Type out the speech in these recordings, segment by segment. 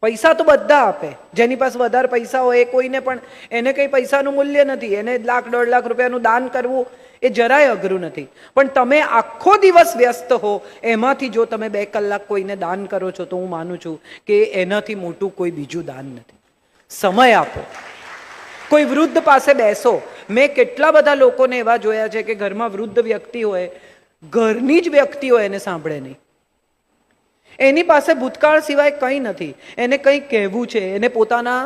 પૈસા તો બધા આપે, જેની પાસે વધારે પૈસા હોય એ કોઈને પણ એને કંઈ પૈસાનું મૂલ્ય નથી, એને લાખ 1.5 લાખ રૂપિયાનું દાન કરવું એ જરાય અઘરું નથી. પણ તમે આખો દિવસ વ્યસ્ત હો, એમાંથી જો તમે 2 કલાક કોઈને દાન કરો છો તો હું માનું છું કે એનાથી મોટું કોઈ બીજું દાન નથી. સમય આપો, કોઈ વૃદ્ધ પાસે બેસો. મેં કેટલા બધા લોકોને એવા જોયા છે કે ઘરમાં વૃદ્ધ વ્યક્તિ હોય, ઘરની જ વ્યક્તિ હોય, એને સાંભળે નહીં. એની પાસે ભૂતકાળ સિવાય કંઈ નથી, એને કંઈ કહેવું છે, એને પોતાના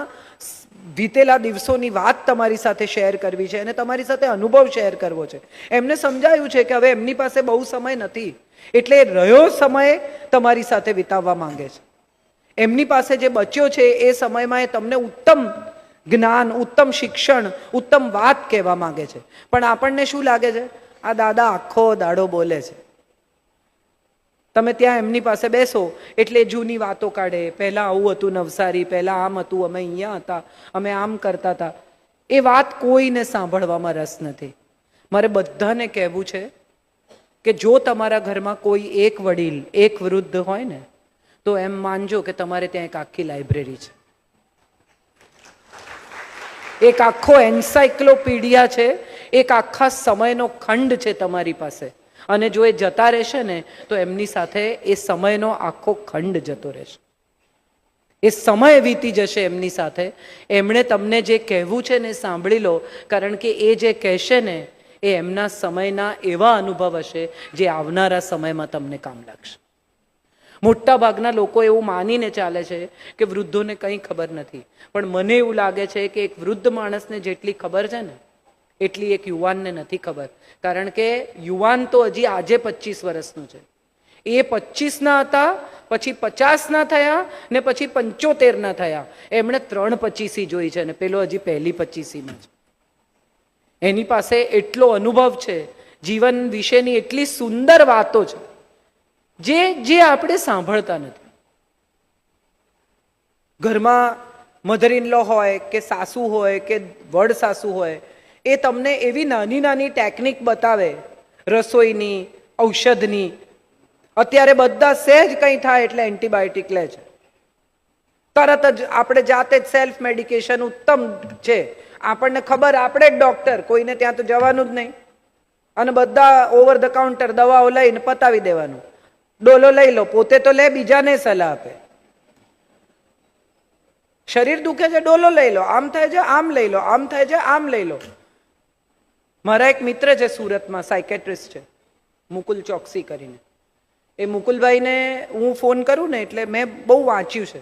વીતેલા દિવસોની વાત તમારી સાથે શેર કરવી છે, એને તમારી સાથે અનુભવ શેર કરવો છે. એમને સમજાયું છે કે હવે એમની પાસે બહુ સમય નથી, એટલે રહ્યો સમય તમારી સાથે વિતાવવા માંગે છે. એમની પાસે જે બચ્યો છે એ સમયમાં એ તમને ઉત્તમ જ્ઞાન, ઉત્તમ શિક્ષણ, ઉત્તમ વાત કહેવા માંગે છે. પણ આપણને શું લાગે છે? આ દાદા આખો દાડો બોલે છે. તમે ત્યાં એમની પાસે બેસો એટલે જૂની વાતો કાઢે, પહેલાં આવું હતું નવસારી, પહેલાં આમ હતું, અમે અહીંયા હતા, અમે આમ કરતા હતા. એ વાત કોઈને સાંભળવામાં રસ નથી. મારે બધાને કહેવું છે કે જો તમારા ઘરમાં કોઈ એક વડીલ, એક વૃદ્ધ હોય ને, તો એમ માનજો કે તમારે ત્યાં એક આખી લાઇબ્રેરી છે, એક આખો એન્સાઇક્લોપીડિયા છે, એક આખા સમયનો ખંડ છે તમારી પાસે. અને જો એ જતા રહેશે ને તો એમની સાથે એ સમયનો આખો ખંડ જતો રહેશે, એ સમય વીતી જશે એમની સાથે. એમણે તમને જે કહેવું છે ને સાંભળી લો, કારણ કે એ જે કહેશે ને એ એમના સમયના એવા અનુભવ હશે જે આવનારા સમયમાં તમને કામ લાગશે. મોટા ભાગના લોકો એવું માનીને ચાલે છે કે વૃદ્ધોને કંઈ ખબર નથી, પણ મને એવું લાગે છે કે એક વૃદ્ધ માણસને જેટલી ખબર છે ને એટલી એક યુવાનને નથી ખબર. કારણ કે યુવાન તો હજી આજે 25 વર્ષનું છે, એ 25ના હતા, પછી 50ના થયા ને પછી 75ના થયા. એમણે 3 25 જોઈ છે ને પેલો હજી પહેલી 25માં છે. એની પાસે એટલો અનુભવ છે, જીવન વિશેની એટલી સુંદર વાતો છે જે આપણે સાંભળતા નથી. ઘરમાં મધર ઇન લો હોય કે સાસુ હોય કે વડ સાસુ હોય, એ તમને એવી નાની નાની ટેકનિક બતાવે રસોઈની, ઔષધની. અત્યારે બધા સહેજ કંઈ થાય એટલે એન્ટીબાયોટિક લે છે, તરત જ આપણે જાતે જ સેલ્ફ મેડિકેશન ઉત્તમ છે. આપણને ખબર, આપણે જ ડોક્ટર, કોઈને ત્યાં તો જવાનું જ નહીં, અને બધા ઓવર ધ કાઉન્ટર દવાઓ લઈને પતાવી દેવાનું. ડોલો લઈ લો, પોતે તો લે, બીજાને સલાહ આપે. શરીર દુખે છે, ડોલો લઈ લો, આમ થાય છે આમ લઈ લો, આમ થાય છે આમ લઈ લો. મારા એક મિત્ર છે સુરતમાં, સાયકેટ્રિસ્ટ છે, મુકુલ ચોકસી કરીને. એ મુકુલભાઈને હું ફોન કરું ને એટલે મેં બહુ વાંચ્યું છે,